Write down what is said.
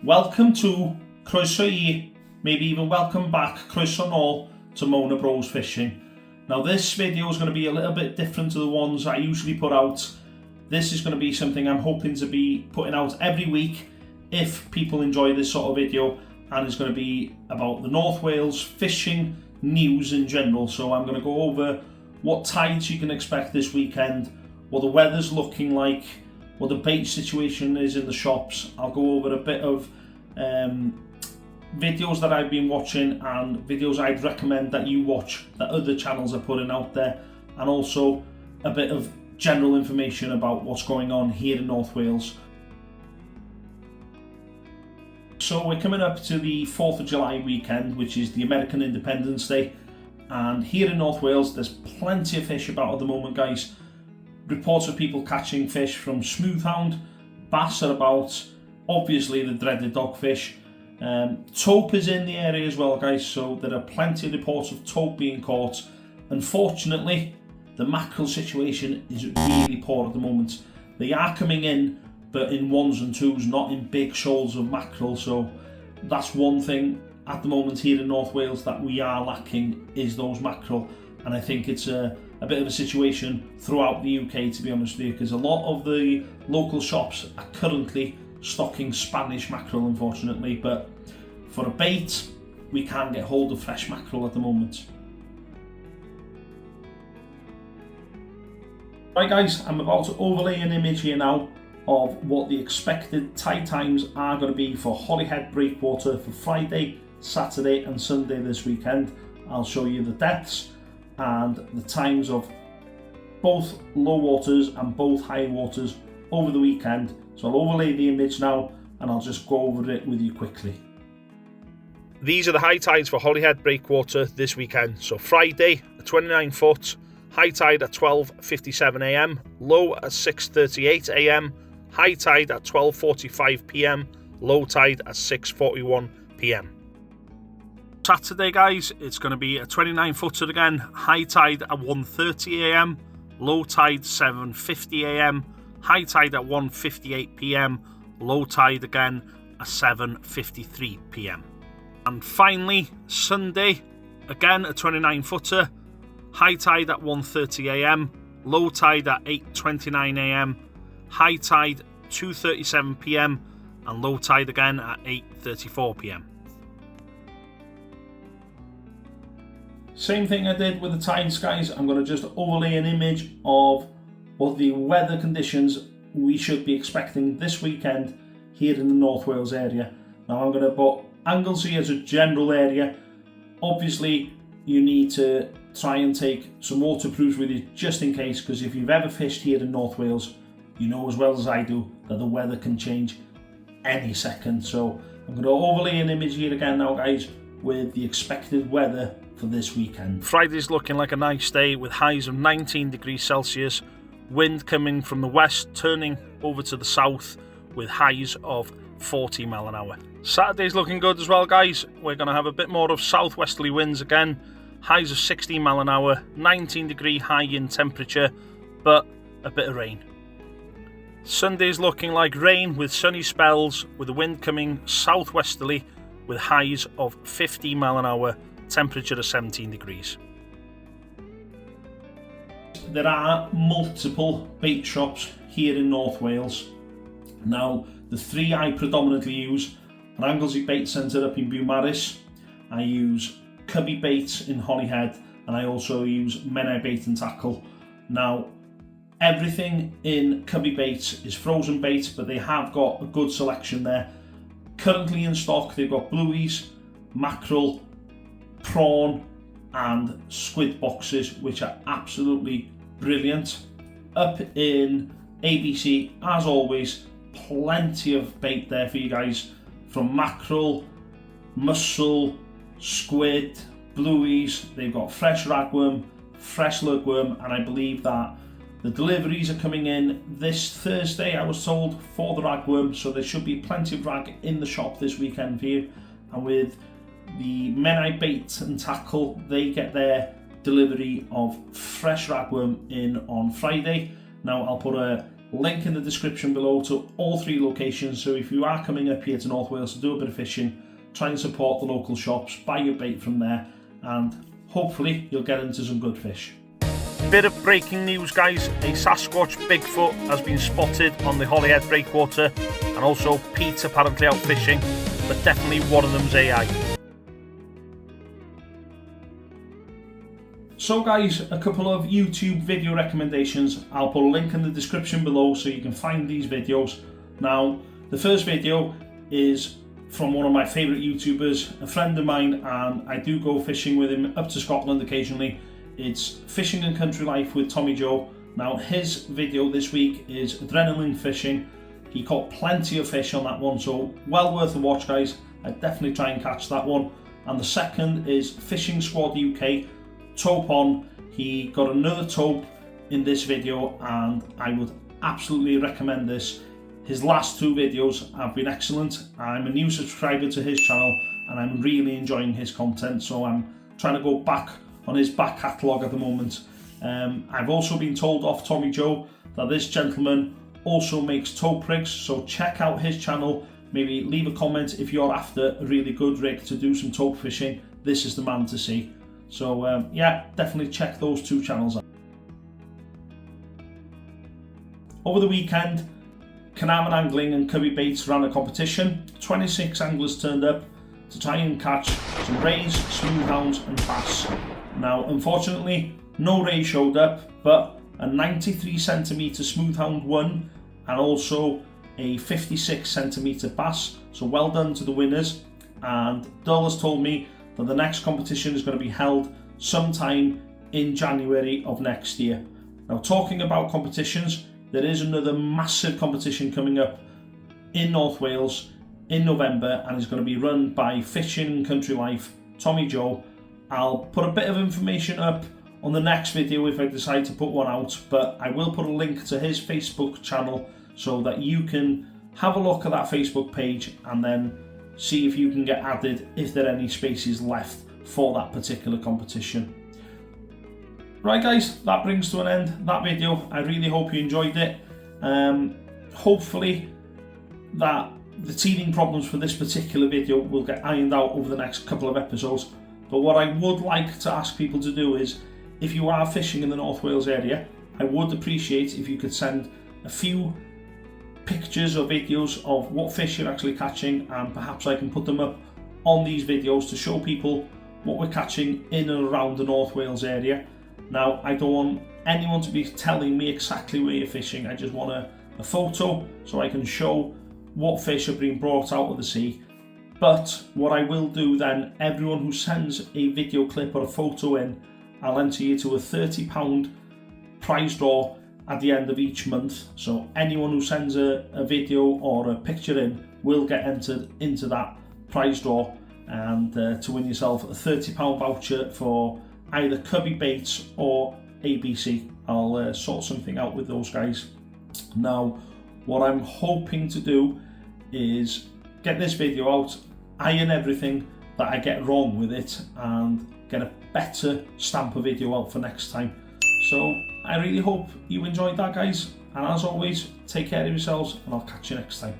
Welcome to Croeso I, maybe even welcome back, Croeso nôl to Mona Bros Fishing. Now this video is going to be a little bit different to the ones I usually put out. This is going to be something I'm hoping to be putting out every week if people enjoy this sort of video, and it's going to be about the North Wales fishing news in general. So I'm going to go over what tides you can expect this weekend, what the weather's looking like, what the bait situation is in the shops. I'll go over a bit of videos that I've been watching and videos I'd recommend that you watch that other channels are putting out there, and also a bit of general information about what's going on here in North Wales. So we're coming up to the 4th of July weekend, which is the American Independence Day, and here in North Wales there's plenty of fish about at the moment, guys. Reports of people catching fish from smooth-hound, bass are about, obviously the dreaded dogfish. Tope is in the area as well, guys, so there are plenty of reports of tope being caught. Unfortunately, the mackerel situation is really poor at the moment. They are coming in, but in ones and twos, not in big shoals of mackerel, so that's one thing at the moment here in North Wales that we are lacking, is those mackerel. And I think it's a bit of a situation throughout the UK, to be honest with you, because a lot of the local shops are currently stocking Spanish mackerel, unfortunately, but for a bait we can get hold of fresh mackerel at the moment. Right guys, I'm about to overlay an image here now of what the expected tide times are going to be for Holyhead breakwater for Friday, Saturday and Sunday this weekend. I'll show you the depths and the times of both low waters and both high waters over the weekend. So I'll overlay the image now and I'll just go over it with you quickly. These are the high tides for Holyhead breakwater this weekend. So Friday at 29 foot, high tide at 12:57 AM, low at 6:38 AM, high tide at 12:45 PM, low tide at 6:41 PM. Saturday guys, it's going to be a 29 footer again, high tide at 1:30 AM, low tide 7:50 AM, high tide at 1:58 PM, low tide again at 7:53 PM. And finally, Sunday, again a 29 footer, high tide at 1:30 AM, low tide at 8:29 AM, high tide 2:37 PM, and low tide again at 8:34 PM. Same thing I did with the tides, guys. I'm going to just overlay an image of what the weather conditions we should be expecting this weekend here in the North Wales area. Now I'm going to put Anglesey as a general area. Obviously you need to try and take some waterproofs with you just in case, because if you've ever fished here in North Wales, you know as well as I do that the weather can change any second. So I'm going to overlay an image here again now, guys, with the expected weather for this weekend. Friday's looking like a nice day with highs of 19 degrees Celsius, wind coming from the west turning over to the south with highs of 40 mile an hour. Saturday's looking good as well, guys. We're going to have a bit more of southwesterly winds again, highs of 16 mile an hour, 19 degree high in temperature, but a bit of rain. Sunday's looking like rain with sunny spells with the wind coming southwesterly with highs of 50 mile an hour, temperature of 17 degrees. There are multiple bait shops here in North Wales. Now, the three I predominantly use are Anglesey Bait Centre up in Beaumaris, I use Cybi Baits in Holyhead, and I also use Menai Bait and Tackle. Now, everything in Cybi Baits is frozen bait, but they have got a good selection there. Currently in stock, they've got blueies, mackerel, prawn and squid boxes, which are absolutely brilliant. Up in ABC, as always, plenty of bait there for you guys, from mackerel, mussel, squid, blueies. They've got fresh ragworm, fresh lugworm, and I believe that the deliveries are coming in this Thursday, I was told, for the ragworm, so there should be plenty of rag in the shop this weekend for you. And with the Menai Bait and Tackle, they get their delivery of fresh ragworm in on Friday. Now I'll put a link in the description below to all 3 locations. So if you are coming up here to North Wales to do a bit of fishing, try and support the local shops, buy your bait from there, and hopefully you'll get into some good fish. Bit of breaking news, guys. A Sasquatch Bigfoot has been spotted on the Holyhead breakwater, and also Pete apparently out fishing, but definitely one of them's AI. So guys, a couple of YouTube video recommendations. I'll put a link in the description below so you can find these videos. Now, the first video is from one of my favourite YouTubers, a friend of mine, and I do go fishing with him up to Scotland occasionally. It's Fishing and Country Life with Tommy Joe. Now, his video this week is adrenaline fishing. He caught plenty of fish on that one, so well worth a watch, guys. I'd definitely try and catch that one. And the second is Fishing Squad UK, Tope on. He got another tope in this video, and I would absolutely recommend this. His last 2 videos have been excellent. I'm a new subscriber to his channel and I'm really enjoying his content, so I'm trying to go back on his back catalogue at the moment. I've also been told off Tommy Joe that this gentleman also makes tope rigs, so check out his channel. Maybe leave a comment if you're after a really good rig to do some tope fishing. This is the man to see. So yeah, definitely check those 2 channels out. Over the weekend, Carnarvon Angling and Cybi Baits ran a competition. 26 anglers turned up to try and catch some rays, smooth-hounds and bass. Now, unfortunately, no ray showed up, but a 93cm smooth-hound won, and also a 56cm bass. So well done to the winners. And Dull has told me that the next competition is going to be held sometime in January of next year. Now, talking about competitions, there is another massive competition coming up in North Wales in November, and it's going to be run by Fishing and Country Life, Tommy Joe. I'll put a bit of information up on the next video if I decide to put one out, but I will put a link to his Facebook channel so that you can have a look at that Facebook page and then see if you can get added if there are any spaces left for that particular competition. Right guys, that brings to an end that video. I really hope you enjoyed it. Hopefully that the teething problems for this particular video will get ironed out over the next couple of episodes. But what I would like to ask people to do is, if you are fishing in the North Wales area, I would appreciate if you could send a few pictures or videos of what fish you're actually catching, and perhaps I can put them up on these videos to show people what we're catching in and around the North Wales area. Now, I don't want anyone to be telling me exactly where you're fishing. I just want a photo so I can show what fish are being brought out of the sea. But what I will do then, everyone who sends a video clip or a photo in, I'll enter you to a £30 prize draw at the end of each month. So anyone who sends a video or a picture in will get entered into that prize draw, and to win yourself a £30 voucher for either Cybi Baits or ABC. I'll sort something out with those guys. Now, what I'm hoping to do is get this video out, iron everything that I get wrong with it, and get a better stamper video out for next time. So I really hope you enjoyed that, guys, and as always, take care of yourselves and I'll catch you next time.